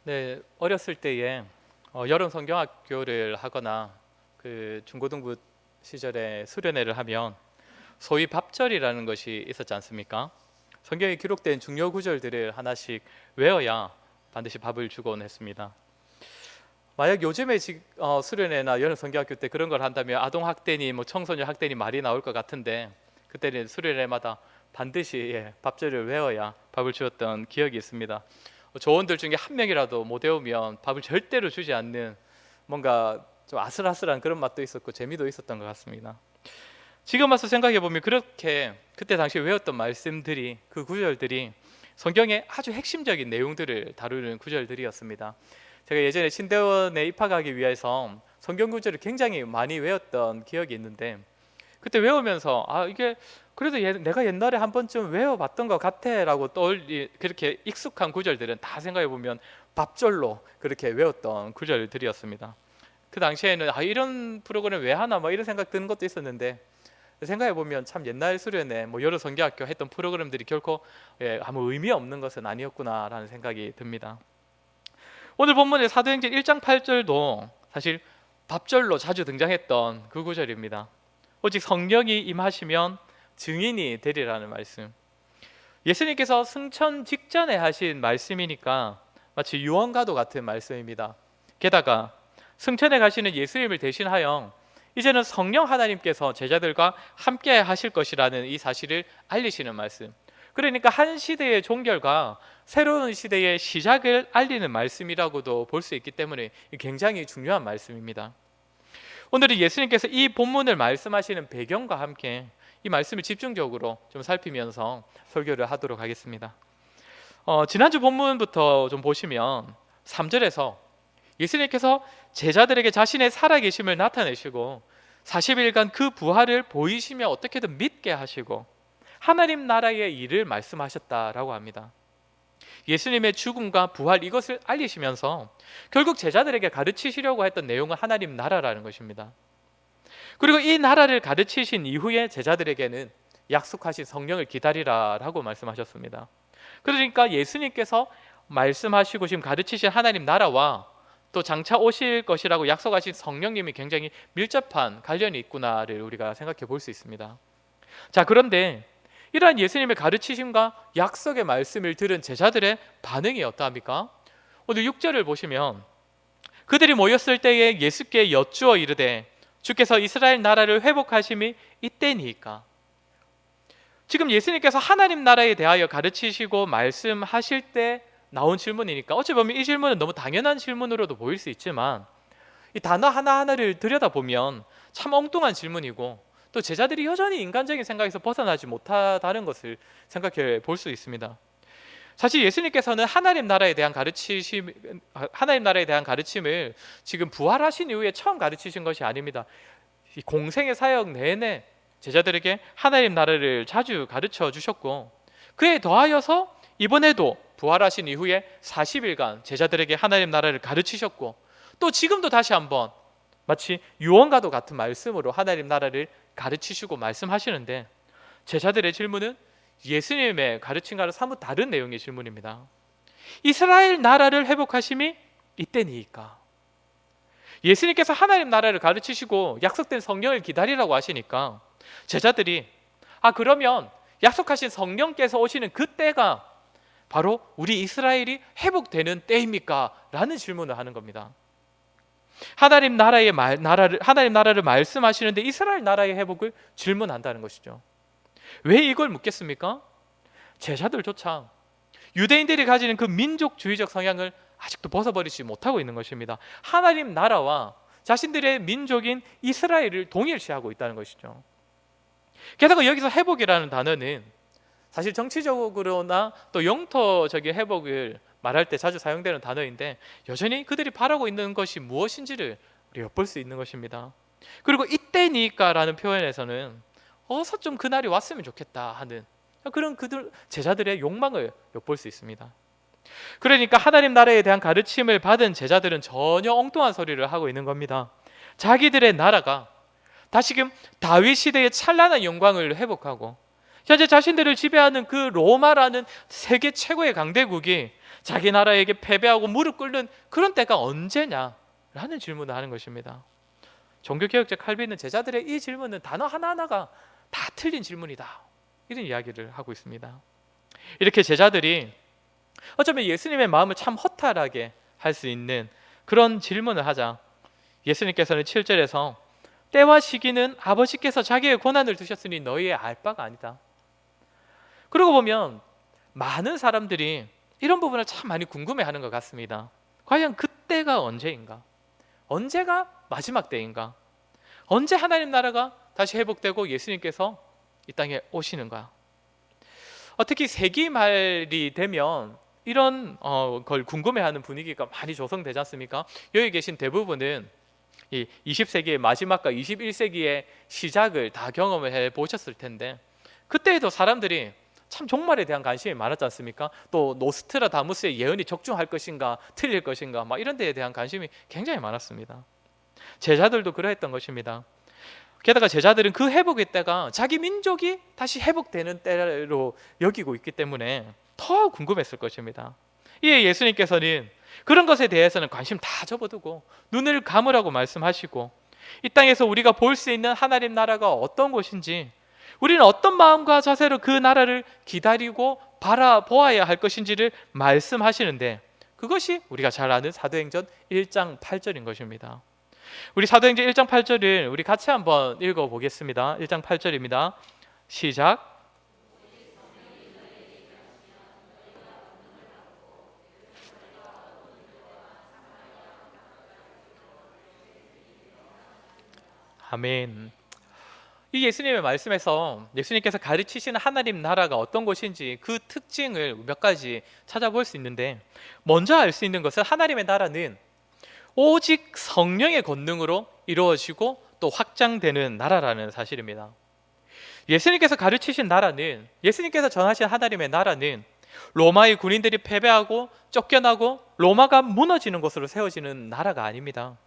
네, 어렸을 때에 여름 성경학교를 하거나 그 중고등부 시절에 수련회를 하면 소위 밥절이라는 것이 있었지 않습니까? 성경에 기록된 중요 구절들을 하나씩 외워야 반드시 밥을 주곤 했습니다. 만약 요즘에 수련회나 여름 성경학교 때 그런 걸 한다면 아동 학대니 청소년 학대니 말이 나올 것 같은데, 그때는 수련회마다 반드시 밥절을 외워야 밥을 주었던 기억이 있습니다. 조원들 중에 한 명이라도 못 외우면 밥을 절대로 주지 않는, 뭔가 좀 아슬아슬한 그런 맛도 있었고 재미도 있었던 것 같습니다. 지금 와서 생각해 보면 그렇게 그때 당시 외웠던 말씀들이, 그 구절들이 성경의 아주 핵심적인 내용들을 다루는 구절들이었습니다. 제가 예전에 신대원에 입학하기 위해서 성경 구절을 굉장히 많이 외웠던 기억이 있는데, 그때 외우면서 이게 그래도 내가 옛날에 한 번쯤 외워봤던 것 같아라고 그렇게 익숙한 구절들은 다 생각해 보면 밥절로 그렇게 외웠던 구절들이었습니다. 그 당시에는 이런 프로그램 왜 하나 이런 생각 드는 것도 있었는데, 생각해 보면 참 옛날 수련회 여러 성경학교 했던 프로그램들이 결코 아무 의미 없는 것은 아니었구나라는 생각이 듭니다. 오늘 본문의 사도행전 1장 8절도 사실 밥절로 자주 등장했던 그 구절입니다. 오직 성령이 임하시면 증인이 되리라는 말씀. 예수님께서 승천 직전에 하신 말씀이니까 마치 유언과도 같은 말씀입니다. 게다가 승천에 가시는 예수님을 대신하여 이제는 성령 하나님께서 제자들과 함께 하실 것이라는 이 사실을 알리시는 말씀. 그러니까 한 시대의 종결과 새로운 시대의 시작을 알리는 말씀이라고도 볼 수 있기 때문에 굉장히 중요한 말씀입니다. 오늘은 예수님께서 이 본문을 말씀하시는 배경과 함께 이 말씀을 집중적으로 좀 살피면서 설교를 하도록 하겠습니다. 지난주 본문부터 좀 보시면 3절에서 예수님께서 제자들에게 자신의 살아계심을 나타내시고 40일간 그 부활을 보이시며 어떻게든 믿게 하시고 하나님 나라의 일을 말씀하셨다라고 합니다. 예수님의 죽음과 부활, 이것을 알리시면서 결국 제자들에게 가르치시려고 했던 내용은 하나님 나라라는 것입니다. 그리고 이 나라를 가르치신 이후에 제자들에게는 약속하신 성령을 기다리라라고 말씀하셨습니다. 그러니까 예수님께서 말씀하시고 지금 가르치신 하나님 나라와 또 장차 오실 것이라고 약속하신 성령님이 굉장히 밀접한 관련이 있구나를 우리가 생각해 볼 수 있습니다. 자, 그런데 이러한 예수님의 가르치심과 약속의 말씀을 들은 제자들의 반응이 어떠합니까? 오늘 6절을 보시면 그들이 모였을 때에 예수께 여쭈어 이르되 주께서 이스라엘 나라를 회복하심이 이때니까. 지금 예수님께서 하나님 나라에 대하여 가르치시고 말씀하실 때 나온 질문이니까 어찌 보면 이 질문은 너무 당연한 질문으로도 보일 수 있지만, 이 단어 하나하나를 들여다보면 참 엉뚱한 질문이고 또 제자들이 여전히 인간적인 생각에서 벗어나지 못하다는 것을 생각해 볼 수 있습니다. 사실 예수님께서는 하나님 나라에 대한 가르침을 지금 부활하신 이후에 처음 가르치신 것이 아닙니다. 이 공생의 사역 내내 제자들에게 하나님 나라를 자주 가르쳐 주셨고, 그에 더하여서 이번에도 부활하신 이후에 40일간 제자들에게 하나님 나라를 가르치셨고, 또 지금도 다시 한번 마치 유언과도 같은 말씀으로 하나님 나라를 가르치시고 말씀하시는데, 제자들의 질문은 예수님의 가르침과는 사뭇 다른 내용의 질문입니다. 이스라엘 나라를 회복하심이 이때니까. 예수님께서 하나님 나라를 가르치시고 약속된 성령을 기다리라고 하시니까 제자들이 그러면 약속하신 성령께서 오시는 그때가 바로 우리 이스라엘이 회복되는 때입니까? 라는 질문을 하는 겁니다. 하나님 나라를 말씀하시는데 이스라엘 나라의 회복을 질문한다는 것이죠. 왜 이걸 묻겠습니까? 제자들조차 유대인들이 가지는 그 민족주의적 성향을 아직도 벗어버리지 못하고 있는 것입니다. 하나님 나라와 자신들의 민족인 이스라엘을 동일시하고 있다는 것이죠. 게다가 여기서 회복이라는 단어는 사실 정치적으로나 또 영토적인 회복을 말할 때 자주 사용되는 단어인데, 여전히 그들이 바라고 있는 것이 무엇인지를 우리가 엿볼 수 있는 것입니다. 그리고 이때니까라는 표현에서는 어서 좀 그날이 왔으면 좋겠다 하는 그런 그들 제자들의 욕망을 엿볼 수 있습니다. 그러니까 하나님 나라에 대한 가르침을 받은 제자들은 전혀 엉뚱한 소리를 하고 있는 겁니다. 자기들의 나라가 다시금 다윗 시대의 찬란한 영광을 회복하고 현재 자신들을 지배하는 그 로마라는 세계 최고의 강대국이 자기 나라에게 패배하고 무릎 꿇는 그런 때가 언제냐라는 질문을 하는 것입니다. 종교개혁자 칼빈은 제자들의 이 질문은 단어 하나하나가 다 틀린 질문이다, 이런 이야기를 하고 있습니다. 이렇게 제자들이 어쩌면 예수님의 마음을 참 허탈하게 할 수 있는 그런 질문을 하자 예수님께서는 7절에서 때와 시기는 아버지께서 자기의 권한을 두셨으니 너희의 알 바가 아니다. 그러고 보면 많은 사람들이 이런 부분을 참 많이 궁금해하는 것 같습니다. 과연 그때가 언제인가? 언제가 마지막 때인가? 언제 하나님 나라가 다시 회복되고 예수님께서 이 땅에 오시는가? 특히 세기 말이 되면 이런 걸 궁금해하는 분위기가 많이 조성되지 않습니까? 여기 계신 대부분은 이 20세기의 마지막과 21세기의 시작을 다 경험을 해 보셨을 텐데, 그때에도 사람들이 참 종말에 대한 관심이 많았지 않습니까? 또 노스트라다무스의 예언이 적중할 것인가 틀릴 것인가 막 이런 데에 대한 관심이 굉장히 많았습니다. 제자들도 그러했던 것입니다. 게다가 제자들은 그 회복의 때가 자기 민족이 다시 회복되는 때로 여기고 있기 때문에 더 궁금했을 것입니다. 이에 예수님께서는 그런 것에 대해서는 관심 다 접어두고 눈을 감으라고 말씀하시고, 이 땅에서 우리가 볼 수 있는 하나님 나라가 어떤 곳인지, 우리는 어떤 마음과 자세로 그 나라를 기다리고 바라보아야 할 것인지를 말씀하시는데, 그것이 우리가 잘 아는 사도행전 1장 8절인 것입니다. 우리 사도행전 1장 8절을 우리 같이 한번 읽어보겠습니다. 1장 8절입니다. 시작. 아멘. 이 예수님의 말씀에서 예수님께서 가르치시는 하나님 나라가 어떤 곳인지 그 특징을 몇 가지 찾아볼 수 있는데, 먼저 알 수 있는 것은 하나님의 나라는 오직 성령의 권능으로 이루어지고 또 확장되는 나라라는 사실입니다. 예수님께서 가르치신 나라는, 예수님께서 전하신 하나님의 나라는 로마의 군인들이 패배하고 쫓겨나고 로마가 무너지는 곳으로 세워지는 나라가 아닙니다.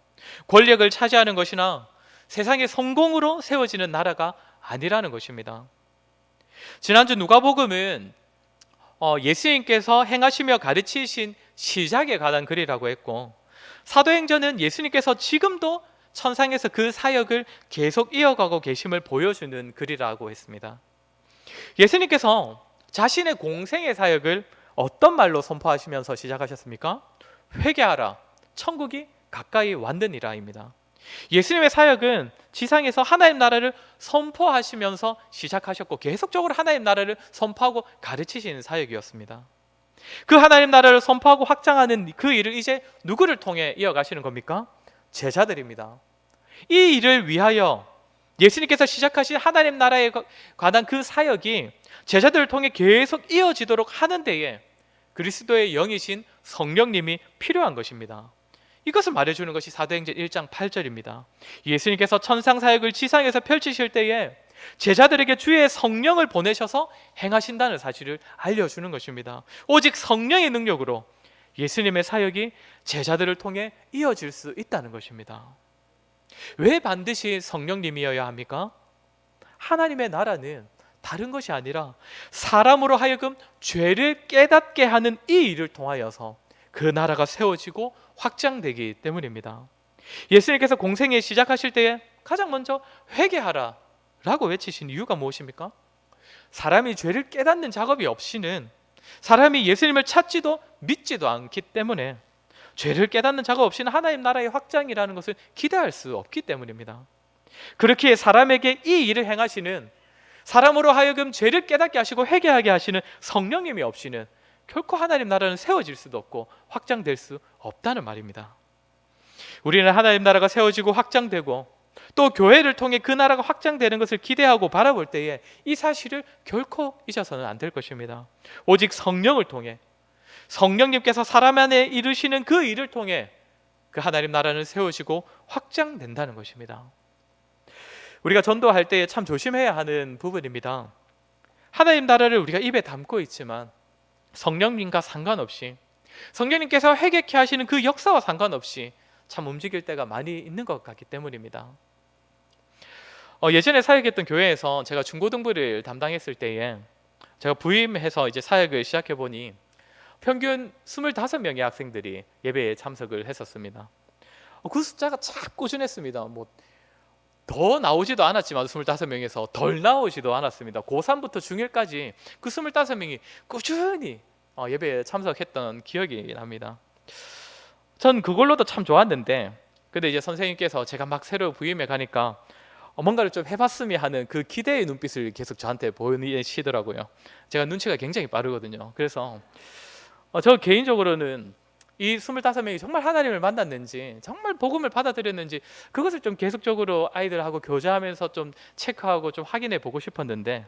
권력을 차지하는 것이나 세상의 성공으로 세워지는 나라가 아니라는 것입니다. 지난주 누가복음은 예수님께서 행하시며 가르치신 시작에 관한 글이라고 했고, 사도행전은 예수님께서 지금도 천상에서 그 사역을 계속 이어가고 계심을 보여주는 글이라고 했습니다. 예수님께서 자신의 공생의 사역을 어떤 말로 선포하시면서 시작하셨습니까? 회개하라, 천국이 가까이 왔느니라입니다. 예수님의 사역은 지상에서 하나님 나라를 선포하시면서 시작하셨고, 계속적으로 하나님 나라를 선포하고 가르치시는 사역이었습니다. 그 하나님 나라를 선포하고 확장하는 그 일을 이제 누구를 통해 이어가시는 겁니까? 제자들입니다. 이 일을 위하여 예수님께서 시작하신 하나님 나라에 관한 그 사역이 제자들을 통해 계속 이어지도록 하는 데에 그리스도의 영이신 성령님이 필요한 것입니다. 이것을 말해주는 것이 사도행전 1장 8절입니다. 예수님께서 천상 사역을 지상에서 펼치실 때에 제자들에게 주의 성령을 보내셔서 행하신다는 사실을 알려주는 것입니다. 오직 성령의 능력으로 예수님의 사역이 제자들을 통해 이어질 수 있다는 것입니다. 왜 반드시 성령님이어야 합니까? 하나님의 나라는 다른 것이 아니라 사람으로 하여금 죄를 깨닫게 하는 이 일을 통하여서 그 나라가 세워지고 확장되기 때문입니다. 예수님께서 공생애 시작하실 때에 가장 먼저 회개하라 라고 외치신 이유가 무엇입니까? 사람이 죄를 깨닫는 작업이 없이는 사람이 예수님을 찾지도 믿지도 않기 때문에, 죄를 깨닫는 작업 없이는 하나님 나라의 확장이라는 것을 기대할 수 없기 때문입니다. 그렇게 사람에게 이 일을 행하시는, 사람으로 하여금 죄를 깨닫게 하시고 회개하게 하시는 성령님이 없이는 결코 하나님 나라는 세워질 수도 없고 확장될 수 없다는 말입니다. 우리는 하나님 나라가 세워지고 확장되고 또 교회를 통해 그 나라가 확장되는 것을 기대하고 바라볼 때에 이 사실을 결코 잊어서는 안 될 것입니다. 오직 성령을 통해, 성령님께서 사람 안에 이루시는 그 일을 통해 그 하나님 나라는 세워지고 확장된다는 것입니다. 우리가 전도할 때에 참 조심해야 하는 부분입니다. 하나님 나라를 우리가 입에 담고 있지만 성령님과 상관없이, 성령님께서 회개케 하시는 그 역사와 상관없이 참 움직일 때가 많이 있는 것 같기 때문입니다. 예전에 사역했던 교회에서 제가 중고등부를 담당했을 때에 제가 부임해서 이제 사역을 시작해 보니 평균 25명의 학생들이 예배에 참석을 했었습니다. 그 숫자가 참 꾸준했습니다. 뭐 더 나오지도 않았지만 25명에서 덜 나오지도 않았습니다. 고3부터 중1까지 그 25명이 꾸준히 예배에 참석했던 기억이 납니다. 전 그걸로도 참 좋았는데, 근데 이제 선생님께서 제가 막 새로 부임해 가니까 뭔가를 좀 해봤으면 하는 그 기대의 눈빛을 계속 저한테 보이시더라고요. 제가 눈치가 굉장히 빠르거든요. 그래서 저 개인적으로는 이 25명이 정말 하나님을 만났는지, 정말 복음을 받아들였는지 그것을 좀 계속적으로 아이들하고 교제하면서 좀 체크하고 좀 확인해 보고 싶었는데,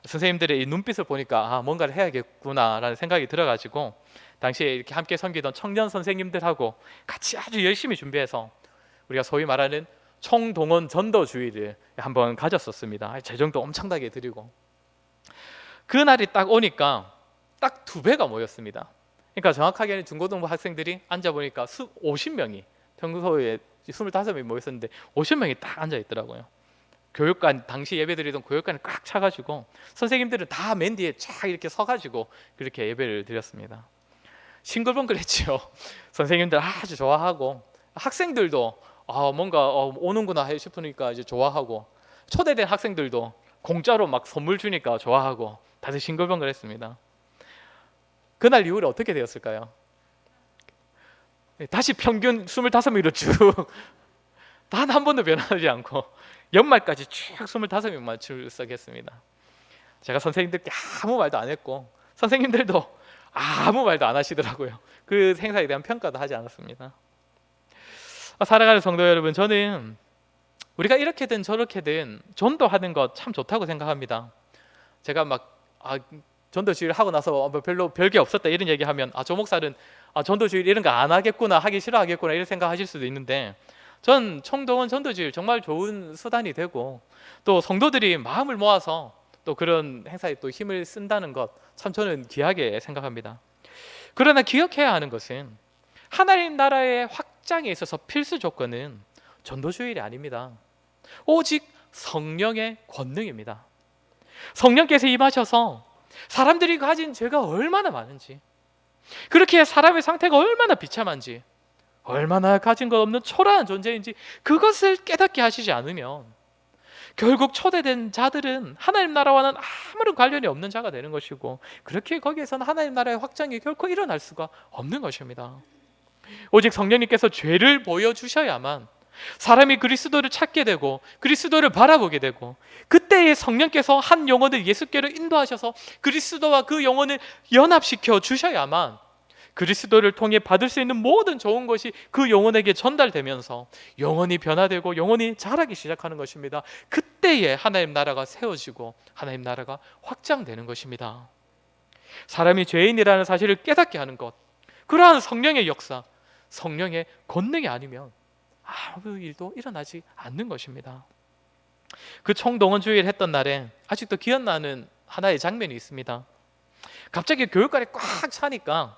선생님들의 이 눈빛을 보니까 뭔가를 해야겠구나라는 생각이 들어가지고 당시에 이렇게 함께 섬기던 청년 선생님들하고 같이 아주 열심히 준비해서 우리가 소위 말하는 총동원 전도주의를 한번 가졌었습니다. 재정도 엄청나게 드리고, 그날이 딱 오니까 딱 2배가 모였습니다. 그러니까 정확하게는 중고등부 학생들이 앉아보니까 50명이, 평소에 25명이 모였었는데 50명이 딱 앉아있더라고요. 교육관, 당시 예배드리던 교육관이 꽉 차가지고 선생님들은 다 맨 뒤에 쫙 이렇게 서가지고 그렇게 예배를 드렸습니다. 싱글벙글했죠. 선생님들 아주 좋아하고, 학생들도 뭔가 오는구나 싶으니까 이제 좋아하고, 초대된 학생들도 공짜로 막 선물 주니까 좋아하고, 다들 싱글벙글했습니다. 그날 이후로 어떻게 되었을까요? 다시 평균 25명으로 쭉 단 한 번도 변하지 않고 연말까지 쭉 25명만 출석했습니다. 제가 선생님들께 아무 말도 안 했고 선생님들도 아무 말도 안 하시더라고요. 그 행사에 대한 평가도 하지 않았습니다. 사랑하는 성도 여러분, 저는 우리가 이렇게든 저렇게든 전도하는 것 참 좋다고 생각합니다. 제가 막 전도주의를 하고 나서 별로 별게 없었다 이런 얘기하면 저 목사는 전도주의 이런 거 안 하겠구나, 하기 싫어하겠구나 이런 생각하실 수도 있는데, 전 총동원 전도주의 정말 좋은 수단이 되고, 또 성도들이 마음을 모아서 또 그런 행사에 또 힘을 쓴다는 것 참 저는 귀하게 생각합니다. 그러나 기억해야 하는 것은 하나님 나라의 확장에 있어서 필수 조건은 전도주일이 아닙니다. 오직 성령의 권능입니다. 성령께서 임하셔서 사람들이 가진 죄가 얼마나 많은지, 그렇게 사람의 상태가 얼마나 비참한지, 얼마나 가진 것 없는 초라한 존재인지 그것을 깨닫게 하시지 않으면 결국 초대된 자들은 하나님 나라와는 아무런 관련이 없는 자가 되는 것이고, 그렇게 거기에서는 하나님 나라의 확장이 결코 일어날 수가 없는 것입니다. 오직 성령님께서 죄를 보여주셔야만 사람이 그리스도를 찾게 되고 그리스도를 바라보게 되고, 그때의 성령께서 한 영혼을 예수께로 인도하셔서 그리스도와 그 영혼을 연합시켜 주셔야만 그리스도를 통해 받을 수 있는 모든 좋은 것이 그 영혼에게 전달되면서 영혼이 변화되고 영혼이 자라기 시작하는 것입니다. 그때에 하나님 나라가 세워지고 하나님 나라가 확장되는 것입니다. 사람이 죄인이라는 사실을 깨닫게 하는 것, 그러한 성령의 역사, 성령의 권능이 아니면 아무 일도 일어나지 않는 것입니다. 그 총동원주의를 했던 날에 아직도 기억나는 하나의 장면이 있습니다. 갑자기 교육관이 꽉 차니까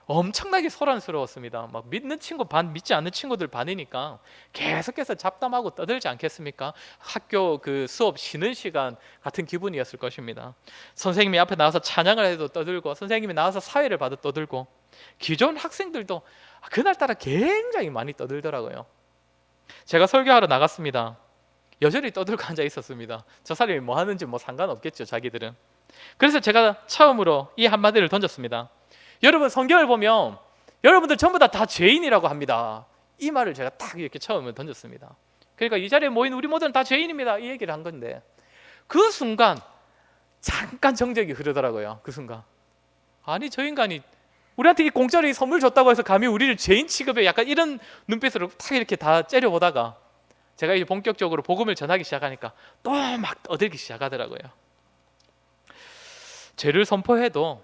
엄청나게 소란스러웠습니다. 막 믿는 친구 반, 믿지 않는 친구들 반이니까 계속해서 잡담하고 떠들지 않겠습니까? 학교 그 수업 쉬는 시간 같은 기분이었을 것입니다. 선생님이 앞에 나와서 찬양을 해도 떠들고, 선생님이 나와서 사회를 봐도 떠들고, 기존 학생들도 그날따라 굉장히 많이 떠들더라고요. 제가 설교하러 나갔습니다. 여전히 떠들고 앉아 있었습니다. 저 사람이 뭐 하는지 뭐 상관없겠죠, 자기들은. 그래서 제가 처음으로 이 한마디를 던졌습니다. 여러분, 성경을 보면 여러분들 전부 다 죄인이라고 합니다. 이 말을 제가 딱 이렇게 처음에 던졌습니다. 그러니까 이 자리에 모인 우리 모두는 다 죄인입니다, 이 얘기를 한 건데, 그 순간 잠깐 정적이 흐르더라고요. 그 순간 아니, 저 인간이 우리한테 이 공짜로 이 선물 줬다고 해서 감히 우리를 죄인 취급해, 약간 이런 눈빛으로 탁 이렇게 다 째려보다가 제가 이제 본격적으로 복음을 전하기 시작하니까 또 막 떠들기 시작하더라고요. 죄를 선포해도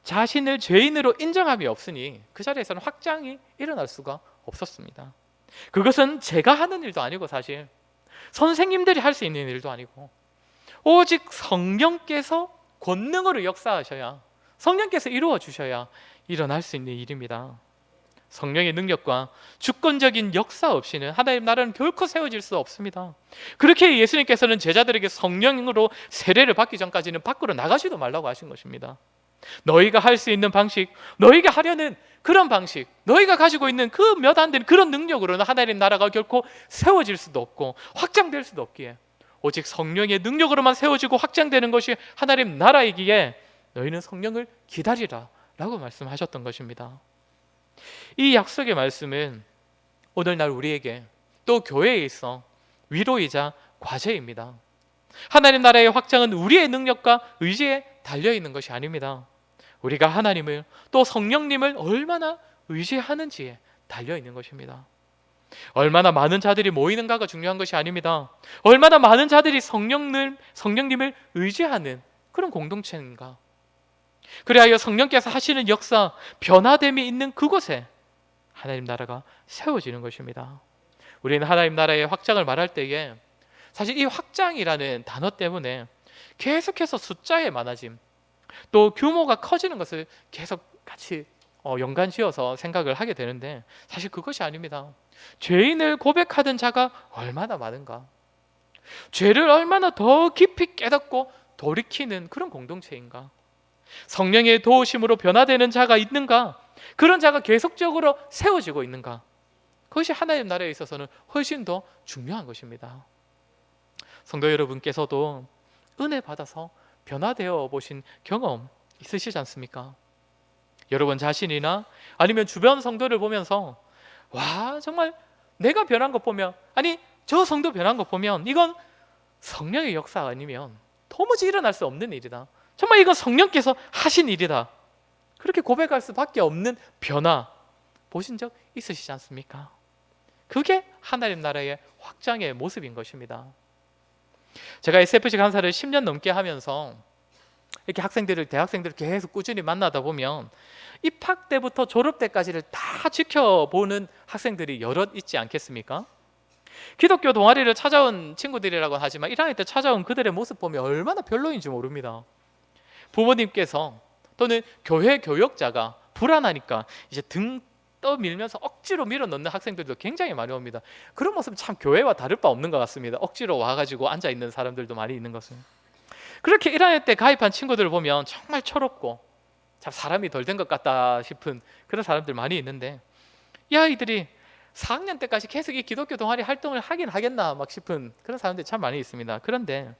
자신을 죄인으로 인정함이 없으니 그 자리에서는 확장이 일어날 수가 없었습니다. 그것은 제가 하는 일도 아니고 사실 선생님들이 할 수 있는 일도 아니고, 오직 성령께서 권능으로 역사하셔야, 성령께서 이루어 주셔야 일어날 수 있는 일입니다. 성령의 능력과 주권적인 역사 없이는 하나님 나라는 결코 세워질 수 없습니다. 그렇게 예수님께서는 제자들에게 성령으로 세례를 받기 전까지는 밖으로 나가지도 말라고 하신 것입니다. 너희가 할 수 있는 방식, 너희가 하려는 그런 방식, 너희가 가지고 있는 그 몇 안 되는 그런 능력으로는 하나님 나라가 결코 세워질 수도 없고 확장될 수도 없기에 오직 성령의 능력으로만 세워지고 확장되는 것이 하나님 나라이기에 너희는 성령을 기다리라 라고 말씀하셨던 것입니다. 이 약속의 말씀은 오늘날 우리에게 또 교회에 있어 위로이자 과제입니다. 하나님 나라의 확장은 우리의 능력과 의지에 달려있는 것이 아닙니다. 우리가 하나님을 또 성령님을 얼마나 의지하는지에 달려있는 것입니다. 얼마나 많은 자들이 모이는가가 중요한 것이 아닙니다. 얼마나 많은 자들이 성령님을 의지하는 그런 공동체인가. 그리하여 성령께서 하시는 역사, 변화됨이 있는 그곳에 하나님 나라가 세워지는 것입니다. 우리는 하나님 나라의 확장을 말할 때에 사실 이 확장이라는 단어 때문에 계속해서 숫자의 많아짐, 또 규모가 커지는 것을 계속 같이 연관지어서 생각을 하게 되는데 사실 그것이 아닙니다. 죄인을 고백하던 자가 얼마나 많은가, 죄를 얼마나 더 깊이 깨닫고 돌이키는 그런 공동체인가, 성령의 도우심으로 변화되는 자가 있는가, 그런 자가 계속적으로 세워지고 있는가, 그것이 하나님 나라에 있어서는 훨씬 더 중요한 것입니다. 성도 여러분께서도 은혜 받아서 변화되어 보신 경험 있으시지 않습니까? 여러분 자신이나 아니면 주변 성도를 보면서 와, 정말 내가 변한 것 보면, 아니 저 성도 변한 것 보면 이건 성령의 역사 아니면 도무지 일어날 수 없는 일이다, 정말 이건 성령께서 하신 일이다, 그렇게 고백할 수밖에 없는 변화 보신 적 있으시지 않습니까? 그게 하나님 나라의 확장의 모습인 것입니다. 제가 SFC 강사를 10년 넘게 하면서 이렇게 대학생들을 계속 꾸준히 만나다 보면 입학 때부터 졸업 때까지를 다 지켜보는 학생들이 여럿 있지 않겠습니까? 기독교 동아리를 찾아온 친구들이라고 하지만 1학년 때 찾아온 그들의 모습 보면 얼마나 별로인지 모릅니다. 부모님께서 또는 교회 교역자가 불안하니까 이제 등 떠밀면서 억지로 밀어넣는 학생들도 굉장히 많이 옵니다. 그런 모습은 참 교회와 다를 바 없는 것 같습니다. 억지로 와가지고 앉아있는 사람들도 많이 있는 것은. 그렇게 1학년 때 가입한 친구들을 보면 정말 철없고 참 사람이 덜 된 것 같다 싶은 그런 사람들 많이 있는데, 이 아이들이 4학년 때까지 계속 이 기독교 동아리 활동을 하긴 하겠나 막 싶은 그런 사람들이 참 많이 있습니다. 그런데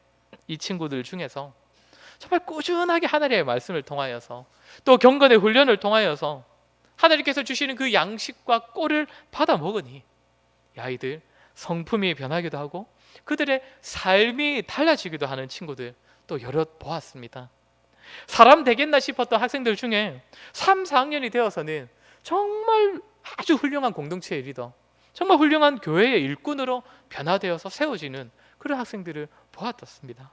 이 친구들 중에서 정말 꾸준하게 하나님의 말씀을 통하여서 또 경건의 훈련을 통하여서 하나님께서 주시는 그 양식과 꼴을 받아 먹으니 이 아이들 성품이 변하기도 하고 그들의 삶이 달라지기도 하는 친구들 또 여럿 보았습니다. 사람 되겠나 싶었던 학생들 중에 3, 4학년이 되어서는 정말 아주 훌륭한 공동체의 리더, 정말 훌륭한 교회의 일꾼으로 변화되어서 세워지는 그런 학생들을 보았습니다.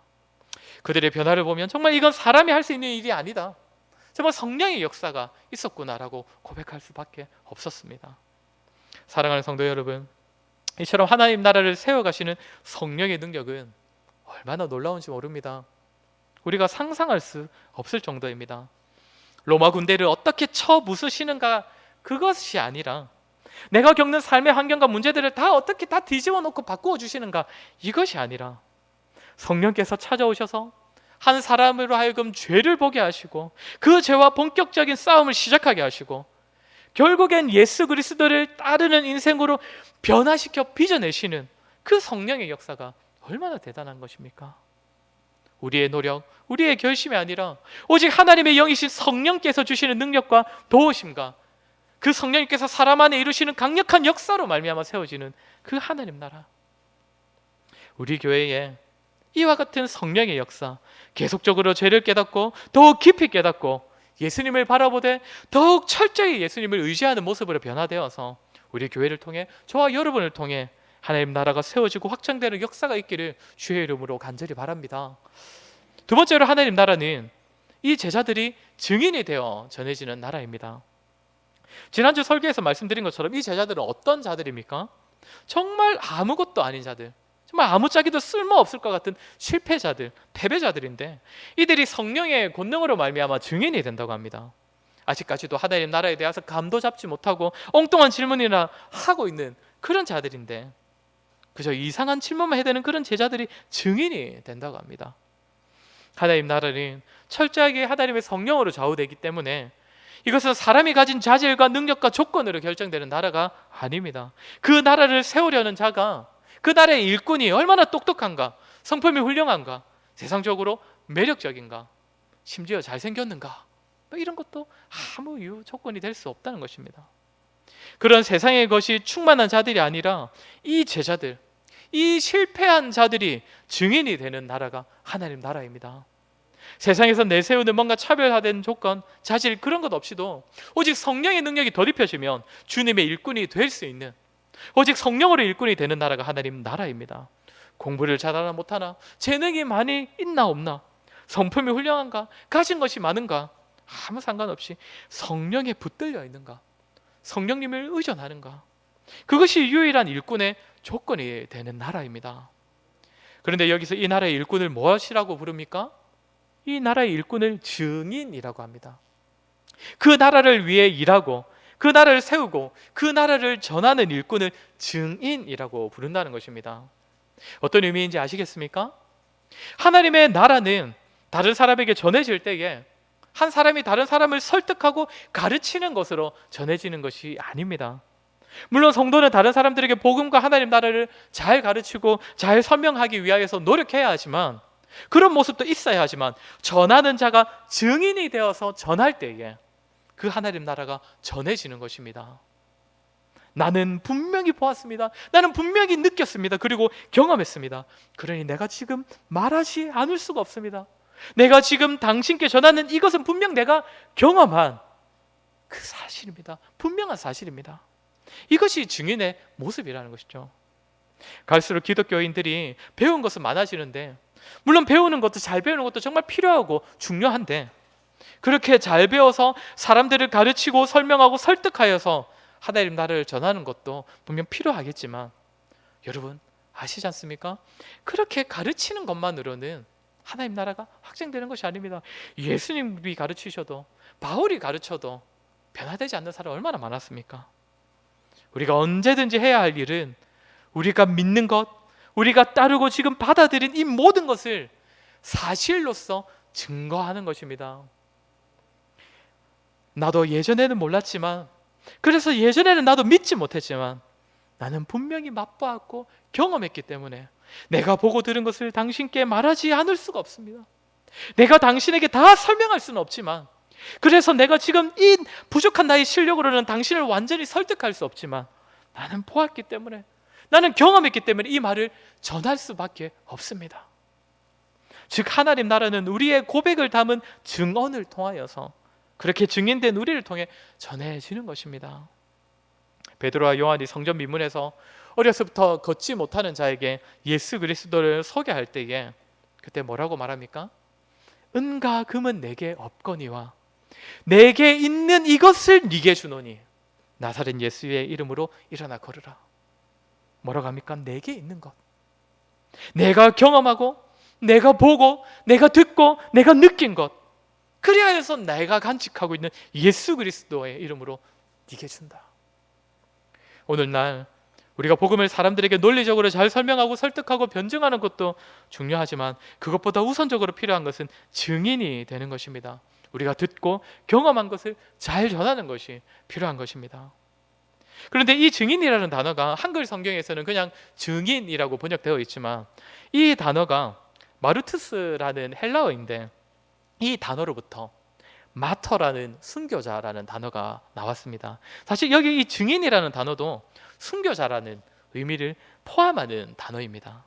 그들의 변화를 보면 정말 이건 사람이 할 수 있는 일이 아니다, 정말 성령의 역사가 있었구나라고 고백할 수밖에 없었습니다. 사랑하는 성도 여러분, 이처럼 하나님 나라를 세워가시는 성령의 능력은 얼마나 놀라운지 모릅니다. 우리가 상상할 수 없을 정도입니다. 로마 군대를 어떻게 쳐부수시는가 그것이 아니라 내가 겪는 삶의 환경과 문제들을 다 어떻게 다 뒤집어 놓고 바꾸어 주시는가 이것이 아니라 성령께서 찾아오셔서 한 사람으로 하여금 죄를 보게 하시고 그 죄와 본격적인 싸움을 시작하게 하시고 결국엔 예수 그리스도를 따르는 인생으로 변화시켜 빚어내시는 그 성령의 역사가 얼마나 대단한 것입니까? 우리의 노력, 우리의 결심이 아니라 오직 하나님의 영이신 성령께서 주시는 능력과 도우심과 그 성령님께서 사람 안에 이루시는 강력한 역사로 말미암아 세워지는 그 하나님 나라. 우리 교회에 이와 같은 성령의 역사, 계속적으로 죄를 깨닫고 더욱 깊이 깨닫고 예수님을 바라보되 더욱 철저히 예수님을 의지하는 모습으로 변화되어서 우리 교회를 통해 저와 여러분을 통해 하나님 나라가 세워지고 확장되는 역사가 있기를 주의 이름으로 간절히 바랍니다. 두 번째로 하나님 나라는 이 제자들이 증인이 되어 전해지는 나라입니다. 지난주 설교에서 말씀드린 것처럼 이 제자들은 어떤 자들입니까? 정말 아무것도 아닌 자들, 정말 아무짝에도 쓸모없을 것 같은 실패자들, 패배자들인데 이들이 성령의 권능으로 말미암아 증인이 된다고 합니다. 아직까지도 하나님 나라에 대해서 감도 잡지 못하고 엉뚱한 질문이나 하고 있는 그런 자들인데, 그저 이상한 질문만 해대는 그런 제자들이 증인이 된다고 합니다. 하나님 나라는 철저하게 하나님의 성령으로 좌우되기 때문에 이것은 사람이 가진 자질과 능력과 조건으로 결정되는 나라가 아닙니다. 그 나라를 세우려는 자가, 그 나라의 일꾼이 얼마나 똑똑한가, 성품이 훌륭한가, 세상적으로 매력적인가, 심지어 잘생겼는가, 이런 것도 아무 이유 조건이 될 수 없다는 것입니다. 그런 세상의 것이 충만한 자들이 아니라 이 제자들, 이 실패한 자들이 증인이 되는 나라가 하나님 나라입니다. 세상에서 내세우는 뭔가 차별화된 조건, 자질 그런 것 없이도 오직 성령의 능력이 덧입혀지면 주님의 일꾼이 될 수 있는, 오직 성령으로 일꾼이 되는 나라가 하나님 나라입니다. 공부를 잘하나 못하나, 재능이 많이 있나 없나, 성품이 훌륭한가, 가진 것이 많은가, 아무 상관없이 성령에 붙들려 있는가, 성령님을 의존하는가, 그것이 유일한 일꾼의 조건이 되는 나라입니다. 그런데 여기서 이 나라의 일꾼을 무엇이라고 부릅니까? 이 나라의 일꾼을 증인이라고 합니다. 그 나라를 위해 일하고 그 나라를 세우고 그 나라를 전하는 일꾼을 증인이라고 부른다는 것입니다. 어떤 의미인지 아시겠습니까? 하나님의 나라는 다른 사람에게 전해질 때에 한 사람이 다른 사람을 설득하고 가르치는 것으로 전해지는 것이 아닙니다. 물론 성도는 다른 사람들에게 복음과 하나님 나라를 잘 가르치고 잘 설명하기 위하여서 노력해야 하지만, 그런 모습도 있어야 하지만, 전하는 자가 증인이 되어서 전할 때에 그 하나님 나라가 전해지는 것입니다. 나는 분명히 보았습니다. 나는 분명히 느꼈습니다. 그리고 경험했습니다. 그러니 내가 지금 말하지 않을 수가 없습니다. 내가 지금 당신께 전하는 이것은 분명 내가 경험한 그 사실입니다. 분명한 사실입니다. 이것이 증인의 모습이라는 것이죠. 갈수록 기독교인들이 배운 것은 많아지는데, 물론 배우는 것도, 잘 배우는 것도 정말 필요하고 중요한데, 그렇게 잘 배워서 사람들을 가르치고 설명하고 설득하여서 하나님 나라를 전하는 것도 분명 필요하겠지만, 여러분 아시지 않습니까? 그렇게 가르치는 것만으로는 하나님 나라가 확장되는 것이 아닙니다. 예수님이 가르치셔도, 바울이 가르쳐도 변화되지 않는 사람 얼마나 많았습니까? 우리가 언제든지 해야 할 일은 우리가 믿는 것, 우리가 따르고 지금 받아들인 이 모든 것을 사실로서 증거하는 것입니다. 나도 예전에는 몰랐지만, 그래서 예전에는 나도 믿지 못했지만, 나는 분명히 맛보았고 경험했기 때문에 내가 보고 들은 것을 당신께 말하지 않을 수가 없습니다. 내가 당신에게 다 설명할 수는 없지만, 그래서 내가 지금 이 부족한 나의 실력으로는 당신을 완전히 설득할 수 없지만, 나는 보았기 때문에, 나는 경험했기 때문에 이 말을 전할 수밖에 없습니다. 즉 하나님 나라는 우리의 고백을 담은 증언을 통하여서, 그렇게 증인된 우리를 통해 전해지는 것입니다. 베드로와 요한이 성전 미문에서 어려서부터 걷지 못하는 자에게 예수 그리스도를 소개할 때에 그때 뭐라고 말합니까? 은과 금은 내게 없거니와 내게 있는 이것을 네게 주노니 나사렛 예수의 이름으로 일어나 걸으라. 뭐라고 합니까? 내게 있는 것, 내가 경험하고 내가 보고 내가 듣고 내가 느낀 것, 그리하여서 내가 간직하고 있는 예수 그리스도의 이름으로 네게 준다. 오늘날 우리가 복음을 사람들에게 논리적으로 잘 설명하고 설득하고 변증하는 것도 중요하지만, 그것보다 우선적으로 필요한 것은 증인이 되는 것입니다. 우리가 듣고 경험한 것을 잘 전하는 것이 필요한 것입니다. 그런데 이 증인이라는 단어가 한글 성경에서는 그냥 증인이라고 번역되어 있지만, 이 단어가 마르투스라는 헬라어인데, 이 단어로부터 마터라는 순교자라는 단어가 나왔습니다. 사실 여기 이 증인이라는 단어도 순교자라는 의미를 포함하는 단어입니다.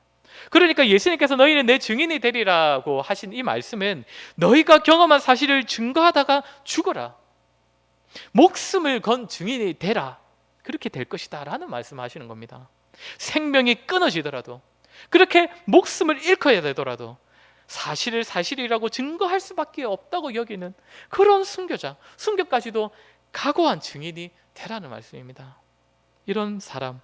그러니까 예수님께서 너희는 내 증인이 되리라고 하신 이 말씀은, 너희가 경험한 사실을 증거하다가 죽어라, 목숨을 건 증인이 되라, 그렇게 될 것이다 라는 말씀하시는 겁니다. 생명이 끊어지더라도, 그렇게 목숨을 잃어야 되더라도 사실을 사실이라고 증거할 수밖에 없다고 여기는 그런 순교자, 순교까지도 각오한 증인이 되라는 말씀입니다. 이런 사람,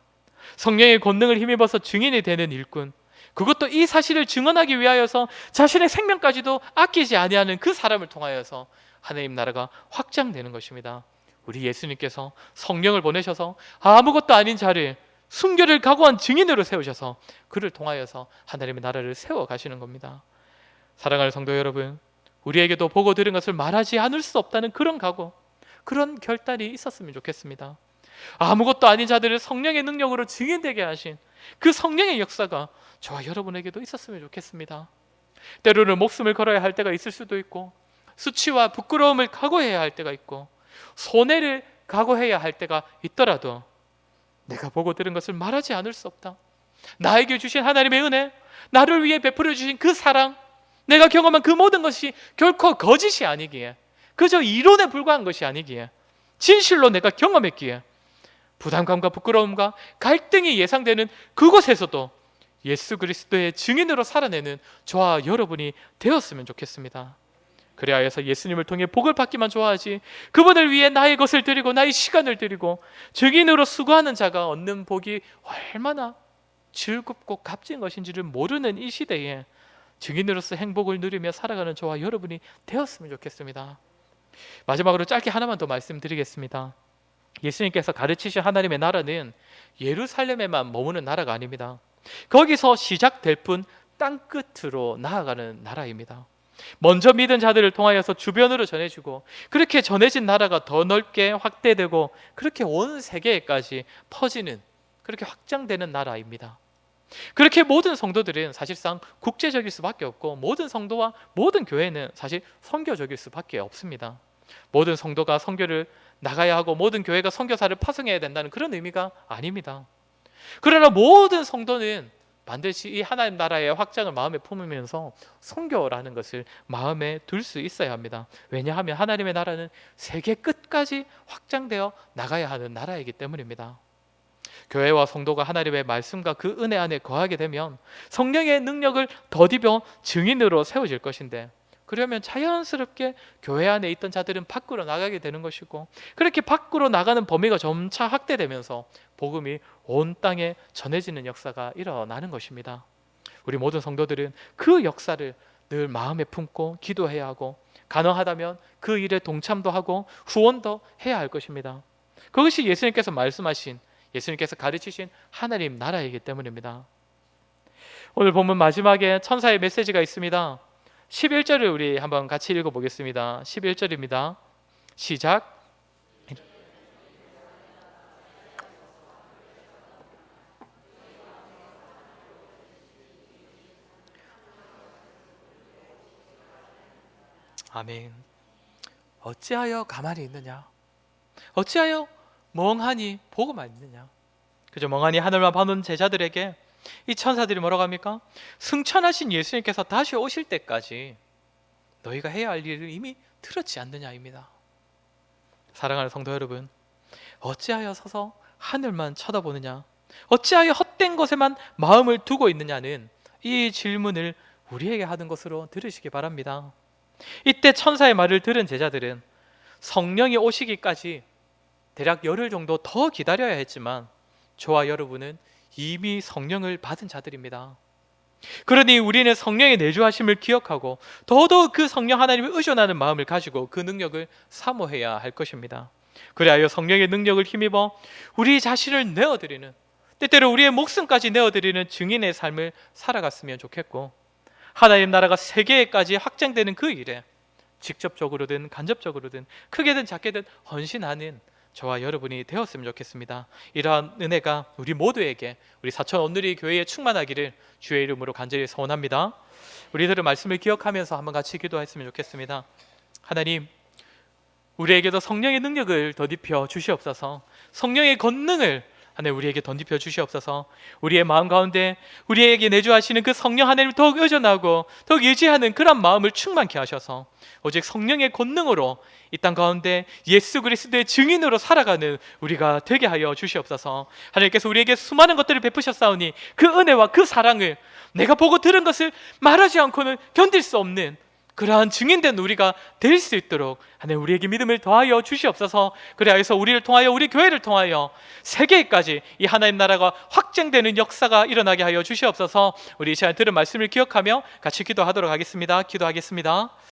성령의 권능을 힘입어서 증인이 되는 일꾼, 그것도 이 사실을 증언하기 위하여서 자신의 생명까지도 아끼지 아니하는 그 사람을 통하여서 하나님 나라가 확장되는 것입니다. 우리 예수님께서 성령을 보내셔서 아무것도 아닌 자를 순교를 각오한 증인으로 세우셔서 그를 통하여서 하나님의 나라를 세워가시는 겁니다. 사랑하는 성도 여러분, 우리에게도 보고 들은 것을 말하지 않을 수 없다는 그런 각오, 그런 결단이 있었으면 좋겠습니다. 아무것도 아닌 자들을 성령의 능력으로 증인되게 하신 그 성령의 역사가 저와 여러분에게도 있었으면 좋겠습니다. 때로는 목숨을 걸어야 할 때가 있을 수도 있고, 수치와 부끄러움을 각오해야 할 때가 있고, 손해를 각오해야 할 때가 있더라도 내가 보고 들은 것을 말하지 않을 수 없다. 나에게 주신 하나님의 은혜, 나를 위해 베풀어 주신 그 사랑, 내가 경험한 그 모든 것이 결코 거짓이 아니기에, 그저 이론에 불과한 것이 아니기에, 진실로 내가 경험했기에 부담감과 부끄러움과 갈등이 예상되는 그곳에서도 예수 그리스도의 증인으로 살아내는 저와 여러분이 되었으면 좋겠습니다. 그래야 해서 예수님을 통해 복을 받기만 좋아하지, 그분을 위해 나의 것을 드리고 나의 시간을 드리고 증인으로 수고하는 자가 얻는 복이 얼마나 즐겁고 값진 것인지를 모르는 이 시대에 증인으로서 행복을 누리며 살아가는 저와 여러분이 되었으면 좋겠습니다. 마지막으로 짧게 하나만 더 말씀드리겠습니다. 예수님께서 가르치신 하나님의 나라는 예루살렘에만 머무는 나라가 아닙니다. 거기서 시작될 뿐 땅끝으로 나아가는 나라입니다. 먼저 믿은 자들을 통하여서 주변으로 전해지고, 그렇게 전해진 나라가 더 넓게 확대되고 그렇게 온 세계에까지 퍼지는, 그렇게 확장되는 나라입니다. 그렇게 모든 성도들은 사실상 국제적일 수밖에 없고, 모든 성도와 모든 교회는 사실 선교적일 수밖에 없습니다. 모든 성도가 선교를 나가야 하고 모든 교회가 선교사를 파송해야 된다는 그런 의미가 아닙니다. 그러나 모든 성도는 반드시 이 하나님 나라의 확장을 마음에 품으면서 선교라는 것을 마음에 둘 수 있어야 합니다. 왜냐하면 하나님의 나라는 세계 끝까지 확장되어 나가야 하는 나라이기 때문입니다. 교회와 성도가 하나님의 말씀과 그 은혜 안에 거하게 되면 성령의 능력을 더디벼 증인으로 세워질 것인데, 그러면 자연스럽게 교회 안에 있던 자들은 밖으로 나가게 되는 것이고, 그렇게 밖으로 나가는 범위가 점차 확대되면서 복음이 온 땅에 전해지는 역사가 일어나는 것입니다. 우리 모든 성도들은 그 역사를 늘 마음에 품고 기도해야 하고, 가능하다면 그 일에 동참도 하고 후원도 해야 할 것입니다. 그것이 예수님께서 말씀하신, 예수님께서 가르치신 하나님 나라이기 때문입니다. 오늘 본문 마지막에 천사의 메시지가 있습니다. 11절을 우리 한번 같이 읽어보겠습니다. 11절입니다. 시작. 아멘. 어찌하여 가만히 있느냐? 어찌하여 멍하니 보고만 있느냐? 그저 멍하니 하늘만 보는 제자들에게 이 천사들이 뭐라고 합니까? 승천하신 예수님께서 다시 오실 때까지 너희가 해야 할 일을 이미 들었지 않느냐입니다. 사랑하는 성도 여러분, 어찌하여 서서 하늘만 쳐다보느냐? 어찌하여 헛된 것에만 마음을 두고 있느냐는 이 질문을 우리에게 하는 것으로 들으시기 바랍니다. 이때 천사의 말을 들은 제자들은 성령이 오시기까지 대략 열흘 정도 더 기다려야 했지만, 저와 여러분은 이미 성령을 받은 자들입니다. 그러니 우리는 성령의 내주하심을 기억하고 더더욱 그 성령 하나님을 의존하는 마음을 가지고 그 능력을 사모해야 할 것입니다. 그리하여 성령의 능력을 힘입어 우리 자신을 내어드리는, 때때로 우리의 목숨까지 내어드리는 증인의 삶을 살아갔으면 좋겠고, 하나님 나라가 세계에까지 확장되는 그 일에 직접적으로든 간접적으로든 크게든 작게든 헌신하는 저와 여러분이 되었으면 좋겠습니다. 이러한 은혜가 우리 모두에게, 우리 사천 온누리 교회에 충만하기를 주의 이름으로 간절히 소원합니다. 우리들의 말씀을 기억하면서 한번 같이 기도했으면 좋겠습니다. 하나님, 우리에게도 성령의 능력을 덧입혀 주시옵소서. 성령의 권능을 하나님 우리에게 덧입혀 주시옵소서. 우리의 마음 가운데 우리에게 내주하시는 그 성령 하나님을 더욱 의존하고 더욱 의지하는 그런 마음을 충만케 하셔서 오직 성령의 권능으로 이 땅 가운데 예수 그리스도의 증인으로 살아가는 우리가 되게 하여 주시옵소서. 하나님께서 우리에게 수많은 것들을 베푸셨사오니 그 은혜와 그 사랑을 내가 보고 들은 것을 말하지 않고는 견딜 수 없는 그러한 증인된 우리가 될 수 있도록 하나님 우리에게 믿음을 더하여 주시옵소서. 그리하여서 우리를 통하여 우리 교회를 통하여 세계까지 이 하나님 나라가 확장되는 역사가 일어나게 하여 주시옵소서. 우리 이 시간 들은 말씀을 기억하며 같이 기도하도록 하겠습니다. 기도하겠습니다.